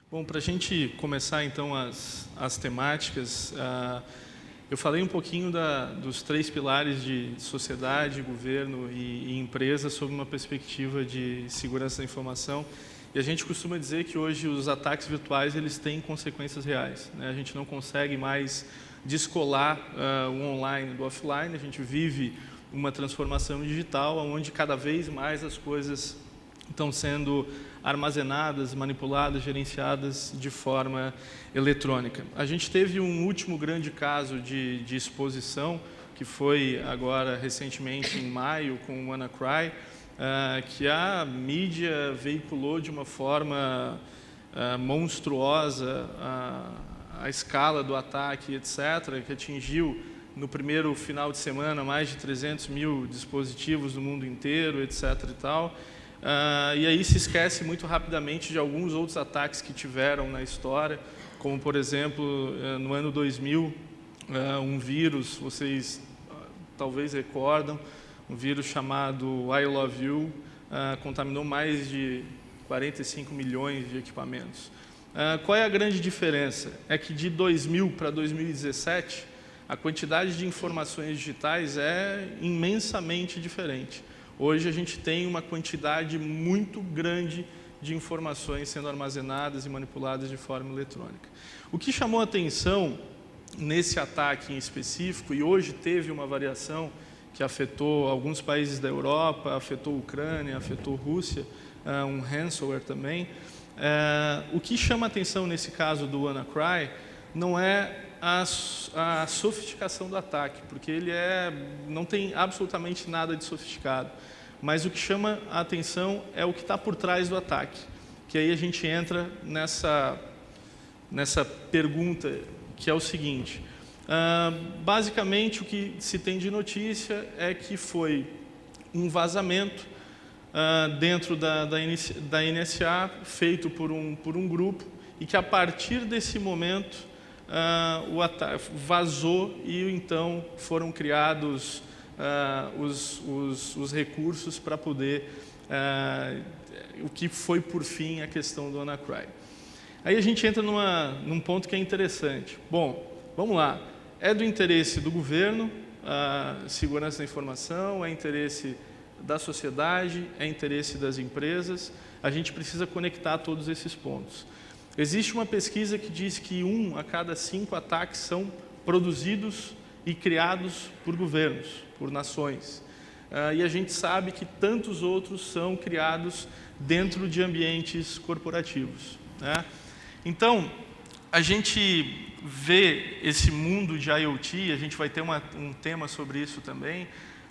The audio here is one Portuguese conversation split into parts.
Bom, para a gente começar então as temáticas, eu falei um pouquinho dos 3 pilares de sociedade, governo e empresa sob uma perspectiva de segurança da informação. E a gente costuma dizer que hoje os ataques virtuais eles têm consequências reais, né? A gente não consegue mais descolar o online do offline, a gente vive uma transformação digital onde cada vez mais as coisas estão sendo armazenadas, manipuladas, gerenciadas de forma eletrônica. A gente teve um último grande caso de exposição, que foi agora recentemente em maio com o WannaCry, que a mídia veiculou de uma forma monstruosa a escala do ataque, etc., que atingiu no primeiro final de semana mais de 300 mil dispositivos no mundo inteiro, etc. e tal. E aí se esquece muito rapidamente de alguns outros ataques que tiveram na história, como, por exemplo, no ano 2000, um vírus, vocês talvez recordam, um vírus chamado I Love You, contaminou mais de 45 milhões de equipamentos. Qual é a grande diferença? É que de 2000 para 2017, a quantidade de informações digitais é imensamente diferente. Hoje a gente tem uma quantidade muito grande de informações sendo armazenadas e manipuladas de forma eletrônica. O que chamou a atenção nesse ataque em específico, e hoje teve uma variação que afetou alguns países da Europa, afetou a Ucrânia, afetou a Rússia, um ransomware também. O que chama a atenção nesse caso do WannaCry não é a sofisticação do ataque, porque ele não tem absolutamente nada de sofisticado. Mas o que chama a atenção é o que está por trás do ataque, que aí a gente entra nessa pergunta, que é o seguinte. Basicamente, o que se tem de notícia é que foi um vazamento dentro da NSA, feito por um grupo, e que a partir desse momento o ataque vazou e então foram criados os recursos para poder, o que foi por fim a questão do WannaCry. Aí a gente entra num ponto que é interessante. Bom, vamos lá. É do interesse do governo a segurança da informação, é interesse da sociedade, é interesse das empresas. A gente precisa conectar todos esses pontos. Existe uma pesquisa que diz que 1 a cada 5 ataques são produzidos e criados por governos, por nações. E a gente sabe que tantos outros são criados dentro de ambientes corporativos, né? Então, a gente vê esse mundo de IoT, a gente vai ter um tema sobre isso também,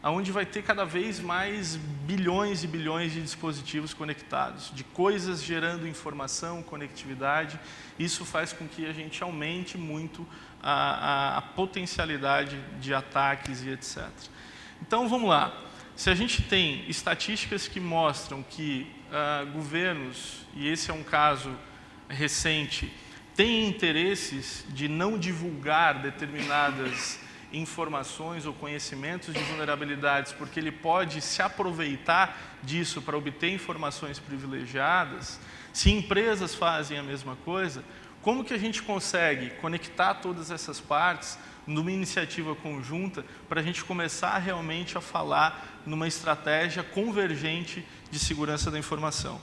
onde vai ter cada vez mais bilhões e bilhões de dispositivos conectados, de coisas gerando informação, conectividade. Isso faz com que a gente aumente muito a potencialidade de ataques e etc. Então, vamos lá. Se a gente tem estatísticas que mostram que governos, e esse é um caso recente, têm interesses de não divulgar determinadas informações ou conhecimentos de vulnerabilidades, porque ele pode se aproveitar disso para obter informações privilegiadas, se empresas fazem a mesma coisa, como que a gente consegue conectar todas essas partes numa iniciativa conjunta para a gente começar realmente a falar numa estratégia convergente de segurança da informação?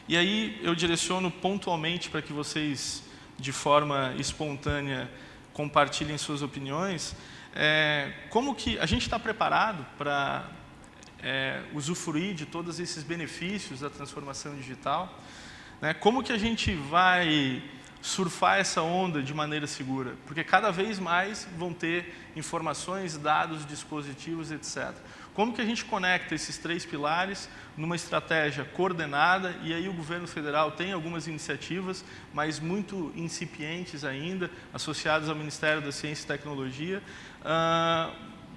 E aí eu direciono pontualmente para que vocês, de forma espontânea, compartilhem suas opiniões. Como que a gente está preparado para usufruir de todos esses benefícios da transformação digital? Como que a gente vai surfar essa onda de maneira segura? Porque cada vez mais vão ter informações, dados, dispositivos, etc. Como que a gente conecta esses 3 pilares numa estratégia coordenada? E aí o governo federal tem algumas iniciativas, mas muito incipientes ainda, associadas ao Ministério da Ciência e Tecnologia.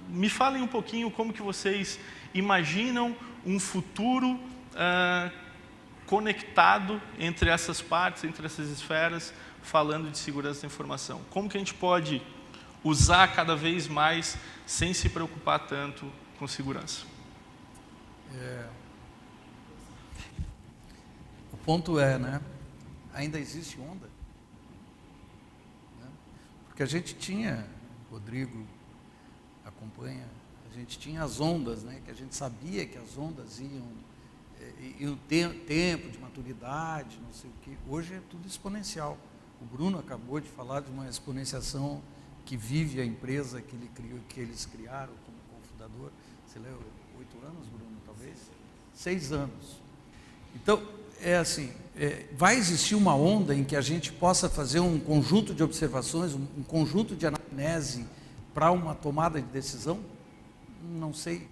Me falem um pouquinho como que vocês imaginam um futuro conectado entre essas partes, entre essas esferas, falando de segurança da informação. Como que a gente pode usar cada vez mais sem se preocupar tanto com segurança? O ponto é, né? ainda existe onda? Né? Porque a gente tinha, Rodrigo acompanha, a gente tinha as ondas, né? Que a gente sabia que as ondas iam ter tempo de maturidade, não sei o quê. Hoje é tudo exponencial. O Bruno acabou de falar de uma exponenciação que vive a empresa que eles criaram como cofundador. Você leu 8 anos, Bruno, talvez? 6 anos. Então, é assim, vai existir uma onda em que a gente possa fazer um conjunto de observações, um conjunto de anamnese para uma tomada de decisão? Não sei.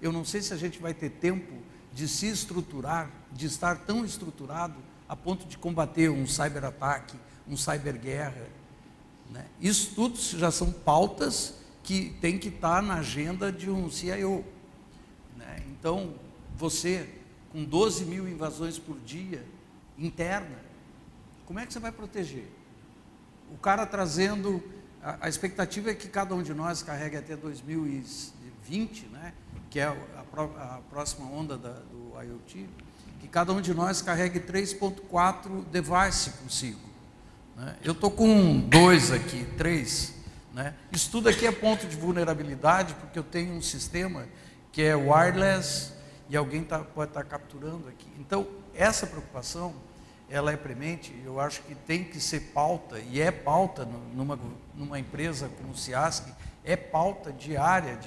Eu não sei se a gente vai ter tempo de se estruturar, de estar tão estruturado a ponto de combater um cyberataque, um cyberguerra, né? Isso tudo já são pautas que tem que estar na agenda de um CIO, né? Então, você, com 12 mil invasões por dia, interna, como é que você vai proteger? O cara trazendo, a expectativa é que cada um de nós carregue até 2020, né? Que é a próxima onda do IoT, que cada um de nós carregue 3.4 device consigo. Né? Eu estou com 2 aqui, 3. Né? Isso tudo aqui é ponto de vulnerabilidade, porque eu tenho um sistema que é wireless e alguém pode estar capturando aqui. Então, essa preocupação, ela é premente, eu acho que tem que ser pauta, e é pauta numa empresa como o CIASC, é pauta diária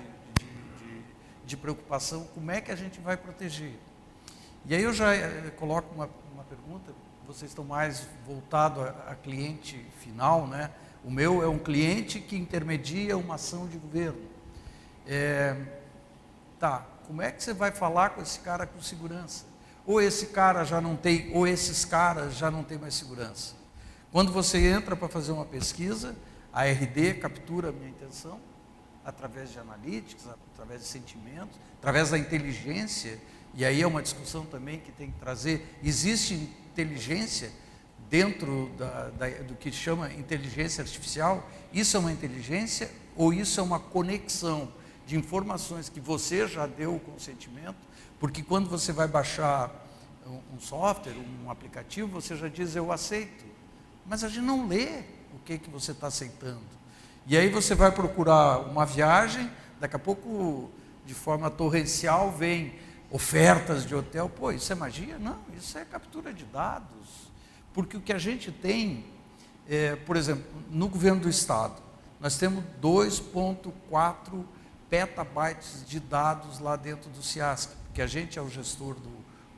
de preocupação, como é que a gente vai proteger. E aí eu já coloco uma pergunta, vocês estão mais voltados a cliente final, né? O meu é um cliente que intermedia uma ação de governo. Como é que você vai falar com esse cara com segurança? Ou esse cara já não tem, ou esses caras já não têm mais segurança. Quando você entra para fazer uma pesquisa, a RD captura a minha intenção, através de analytics, através de sentimentos, através da inteligência, e aí é uma discussão também que tem que trazer, existe inteligência dentro do que chama inteligência artificial? Isso é uma inteligência ou isso é uma conexão de informações que você já deu o consentimento? Porque quando você vai baixar um software, um aplicativo, você já diz eu aceito, mas a gente não lê o que você está aceitando. E aí você vai procurar uma viagem, daqui a pouco, de forma torrencial, vem ofertas de hotel. Pô, isso é magia? Não, isso é captura de dados. Porque o que a gente tem, por exemplo, no governo do Estado, nós temos 2.4 petabytes de dados lá dentro do CIASC, porque a gente é o gestor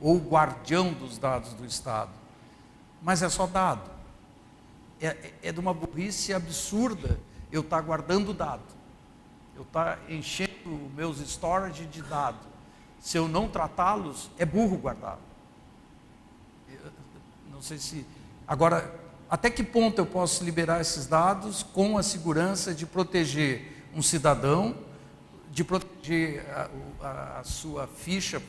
ou o guardião dos dados do Estado. Mas é só dado. É de uma burrice absurda eu estar guardando dado. Eu estar enchendo meus storage de dados. Se eu não tratá-los, é burro guardá-los. Não sei se... Agora, até que ponto eu posso liberar esses dados com a segurança de proteger um cidadão, de proteger a sua ficha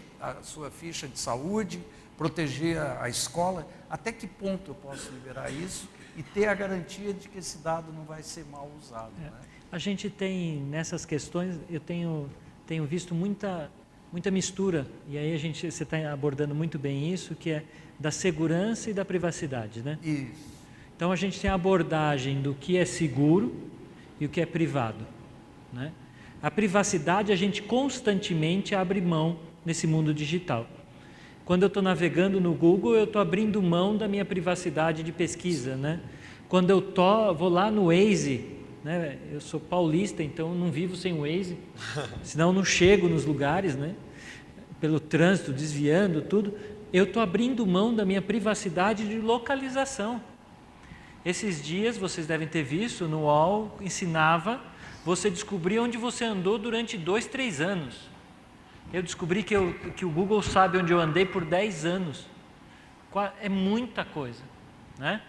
de saúde, proteger a escola? Até que ponto eu posso liberar isso e ter a garantia de que esse dado não vai ser mal usado? Né? A gente tem, nessas questões, eu tenho visto muita mistura, e aí você está abordando muito bem isso, que é da segurança e da privacidade, né? Isso. Então a gente tem a abordagem do que é seguro e o que é privado, né? A privacidade a gente constantemente abre mão nesse mundo digital. Quando eu estou navegando no Google, eu estou abrindo mão da minha privacidade de pesquisa, né? Quando eu vou lá no Waze, né? Eu sou paulista, então não vivo sem o Waze, senão eu não chego nos lugares, né? Pelo trânsito, desviando tudo, eu estou abrindo mão da minha privacidade de localização. Esses dias, vocês devem ter visto, no UOL ensinava você descobrir onde você andou durante 2, 3 anos. Eu descobri que o Google sabe onde eu andei por 10 anos. É muita coisa, né?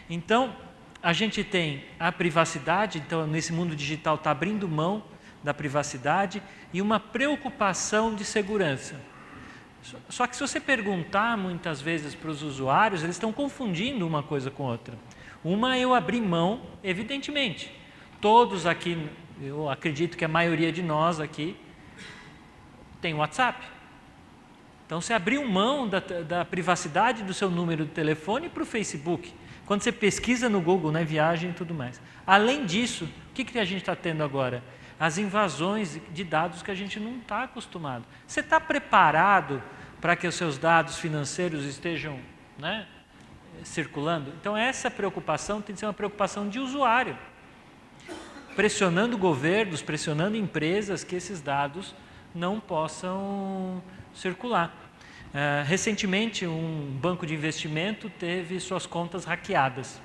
Então, a gente tem a privacidade, então nesse mundo digital está abrindo mão da privacidade e uma preocupação de segurança. Só que se você perguntar muitas vezes para os usuários, eles estão confundindo uma coisa com outra. Uma eu abri mão, evidentemente. Todos aqui, eu acredito que a maioria de nós aqui tem WhatsApp. Então, você abriu mão da privacidade do seu número de telefone para o Facebook. Quando você pesquisa no Google, né, viagem e tudo mais. Além disso, o que a gente está tendo agora? As invasões de dados que a gente não está acostumado. Você está preparado para que os seus dados financeiros estejam, né, circulando? Então, essa preocupação tem que ser uma preocupação de usuário, pressionando governos, pressionando empresas que esses dados não possam circular. Recentemente, um banco de investimento teve suas contas hackeadas.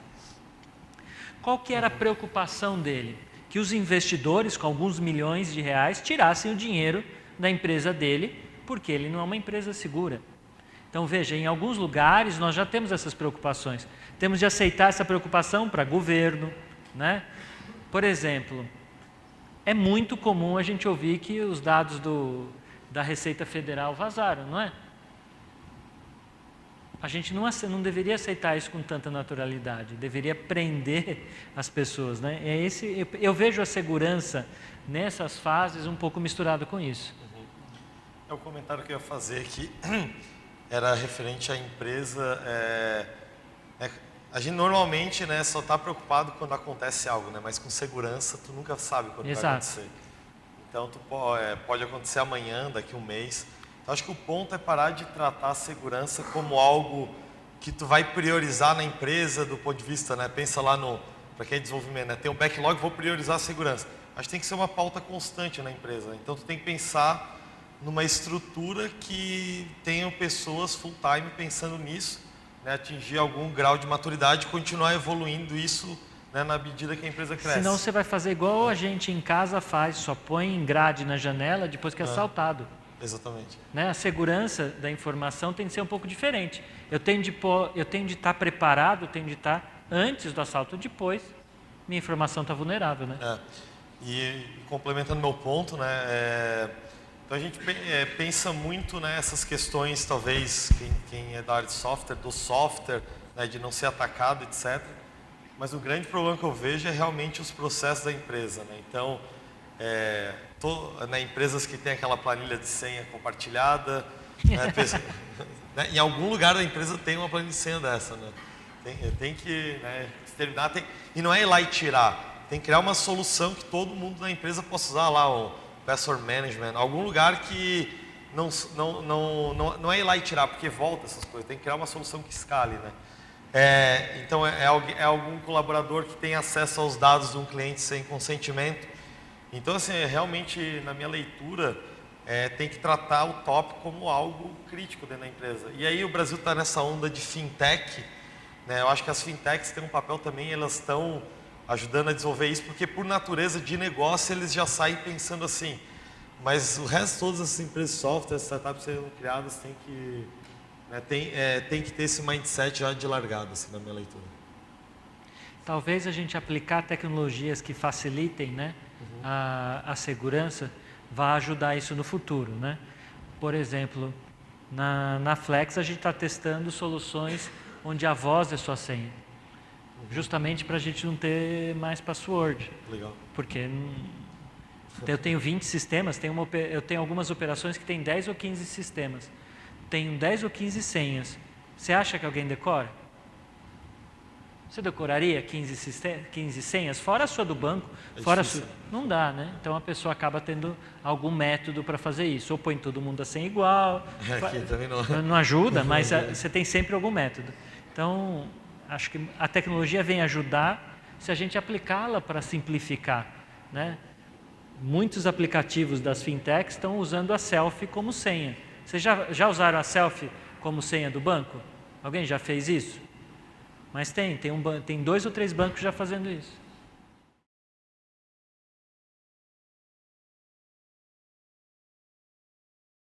Qual que era a preocupação dele? Que os investidores, com alguns milhões de reais, tirassem o dinheiro da empresa dele, porque ele não é uma empresa segura. Então, veja, em alguns lugares nós já temos essas preocupações. Temos de aceitar essa preocupação para governo, né? Por exemplo, é muito comum a gente ouvir que os dados da Receita Federal vazaram, não é? A gente não deveria aceitar isso com tanta naturalidade, deveria prender as pessoas, né? Eu vejo a segurança nessas fases um pouco misturado com isso. O comentário que eu ia fazer aqui era referente à empresa. A gente normalmente, né, só está preocupado quando acontece algo, né? Mas com segurança tu nunca sabe quando vai acontecer. Então pode acontecer amanhã, daqui a um mês. Então, acho que o ponto é parar de tratar a segurança como algo que tu vai priorizar na empresa do ponto de vista, né? Pensa lá para quem é desenvolvimento, né? Tem um backlog, vou priorizar a segurança. Acho que tem que ser uma pauta constante na empresa. Então, tu tem que pensar numa estrutura que tenham pessoas full time pensando nisso, né? Atingir algum grau de maturidade e continuar evoluindo isso, né, na medida que a empresa cresce. Senão você vai fazer igual a gente em casa faz, só põe grade na janela depois que é assaltado. Exatamente. Né? A segurança da informação tem que ser um pouco diferente. Eu tenho de estar preparado, eu tenho de estar antes do assalto, depois minha informação está vulnerável, né? E complementando meu ponto, né, então a gente pensa muito nessas questões, talvez quem é da área de software, do software, né, de não ser atacado, etc. Mas o grande problema que eu vejo é realmente os processos da empresa, né? Então, empresas que têm aquela planilha de senha compartilhada, né, em algum lugar da empresa tem uma planilha de senha dessa, né? Tem que, né, exterminar, e não é ir lá e tirar, tem que criar uma solução que todo mundo na empresa possa usar lá, o password management, algum lugar que não é ir lá e tirar, porque volta essas coisas, tem que criar uma solução que escale, né? Então é algum colaborador que tem acesso aos dados de um cliente sem consentimento. Então, assim, realmente, na minha leitura, tem que tratar o tópico como algo crítico dentro da empresa. E aí o Brasil está nessa onda de fintech, né? Eu acho que as fintechs têm um papel também, elas estão ajudando a desenvolver isso, porque por natureza de negócio eles já saem pensando assim. Mas o resto, todas as empresas de software, startups sendo criadas, tem que ter esse mindset já de largada, assim, na minha leitura. Talvez a gente aplicar tecnologias que facilitem, né, a segurança, vai ajudar isso no futuro, né? Por exemplo, na Flex a gente está testando soluções onde a voz é sua senha, justamente para a gente não ter mais password. Legal. Porque eu tenho 20 sistemas, eu tenho algumas operações que tem 10 ou 15 sistemas, tenho 10 ou 15 senhas. Você acha que alguém decora? Você decoraria 15 senhas? Fora a sua do banco, fora a sua... Não dá, né? Então a pessoa acaba tendo algum método para fazer isso. Ou põe todo mundo a senha igual. Aqui também não ajuda, mas você tem sempre algum método. Então, acho que a tecnologia vem ajudar se a gente aplicá-la para simplificar, né? Muitos aplicativos das fintechs estão usando a selfie como senha. Vocês já usaram a selfie como senha do banco? Alguém já fez isso? Mas tem 2 ou 3 bancos já fazendo isso.